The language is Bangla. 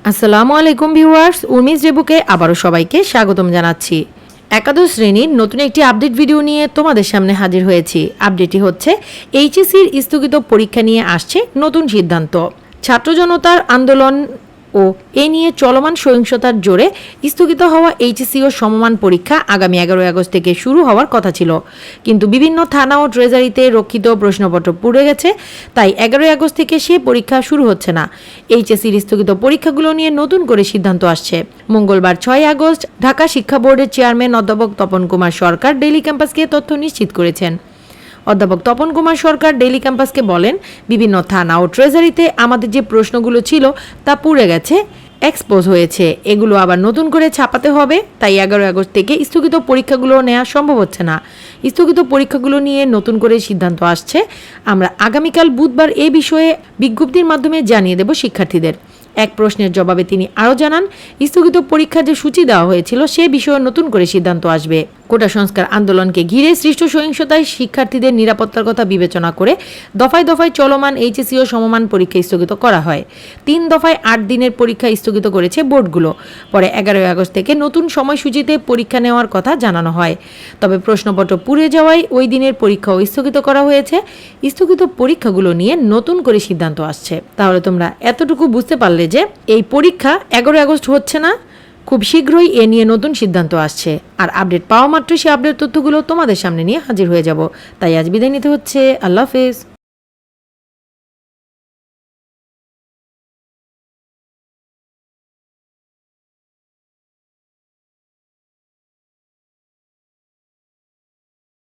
আসসালামু আলাইকুম ভিউয়ার্স, উর্মিজ রেবুকে আবারও সবাইকে স্বাগতম জানাচ্ছি। একাদশ শ্রেণীর নতুন একটি আপডেট ভিডিও নিয়ে তোমাদের সামনে হাজির হয়েছি। আপডেটটি হচ্ছে এইচএসসির স্থগিত পরীক্ষা নিয়ে আসছে নতুন সিদ্ধান্ত। ছাত্র জনতার আন্দোলন ও এ নিয়ে চলমান সহিংসতার জোরে স্থগিত হওয়া এইচএসসি ও সমমান পরীক্ষা আগামী 11 আগস্ট থেকে শুরু হওয়ার কথা ছিল, কিন্তু বিভিন্ন থানা ও ট্রেজারিতে রক্ষিত প্রশ্নপত্র পুড়ে গেছে। তাই 11 আগস্ট থেকে সে পরীক্ষা শুরু হচ্ছে না। এইচএসসির স্থগিত পরীক্ষাগুলো নিয়ে নতুন করে সিদ্ধান্ত আসছে। মঙ্গলবার 6 আগস্ট ঢাকা শিক্ষা বোর্ডের চেয়ারম্যান অধ্যাপক তপন কুমার সরকার ডেইলি ক্যাম্পাসকে তথ্য নিশ্চিত করেছেন। অধ্যাপক তপন কুমার সরকার ডেইলি ক্যাম্পাসকে বলেন, বিভিন্ন থানা ও ট্রেজারিতে আমাদের যে প্রশ্নগুলো ছিল তা পুড়ে গেছে, এক্সপোজ হয়েছে, এগুলো আবার নতুন করে ছাপাতে হবে। তাই 11 আগস্ট থেকে স্থগিত পরীক্ষাগুলো নেওয়া সম্ভব হচ্ছে না। স্থগিত পরীক্ষাগুলো নিয়ে নতুন করে সিদ্ধান্ত আসছে। আমরা আগামীকাল বুধবার এ বিষয়ে বিজ্ঞপ্তির মাধ্যমে জানিয়ে দেব শিক্ষার্থীদের। এক প্রশ্নের জবাবে তিনি আরও জানান, স্থগিত পরীক্ষার যে সূচি দেওয়া হয়েছিল সে বিষয়ে নতুন করে সিদ্ধান্ত আসবে। কোটা সংস্কার আন্দোলনকে ঘিরে সৃষ্ট সহিংসতায় শিক্ষার্থীদের নিরাপত্তার কথা বিবেচনা করে দফায় দফায় চলমান এইচএসসি ও সমমান পরীক্ষা স্থগিত করা হয়। 3 দফায় 8 দিনের পরীক্ষা স্থগিত করেছে বোর্ডগুলো। পরে 11 আগস্ট থেকে নতুন সময়সূচিতে পরীক্ষা নেওয়ার কথা জানানো হয়। তবে প্রশ্নপত্র পুড়ে যাওয়ায় ওই দিনের পরীক্ষাও স্থগিত করা হয়েছে। স্থগিত পরীক্ষাগুলো নিয়ে নতুন করে সিদ্ধান্ত আসছে। তাহলে তোমরা এতটুকু বুঝতে পারলে যে এই পরীক্ষা 11 আগস্ট হচ্ছে না, খুব শীঘ্রই এ নিয়ে নতুন সিদ্ধান্ত আসছে। আর আপডেট পাওয়া মাত্র সেই আপডেট তথ্যগুলো তোমাদের সামনে নিয়ে হাজির হয়ে যাব। তাই আজ বিদায় নিতে হচ্ছে। আল্লাহ হাফেজ।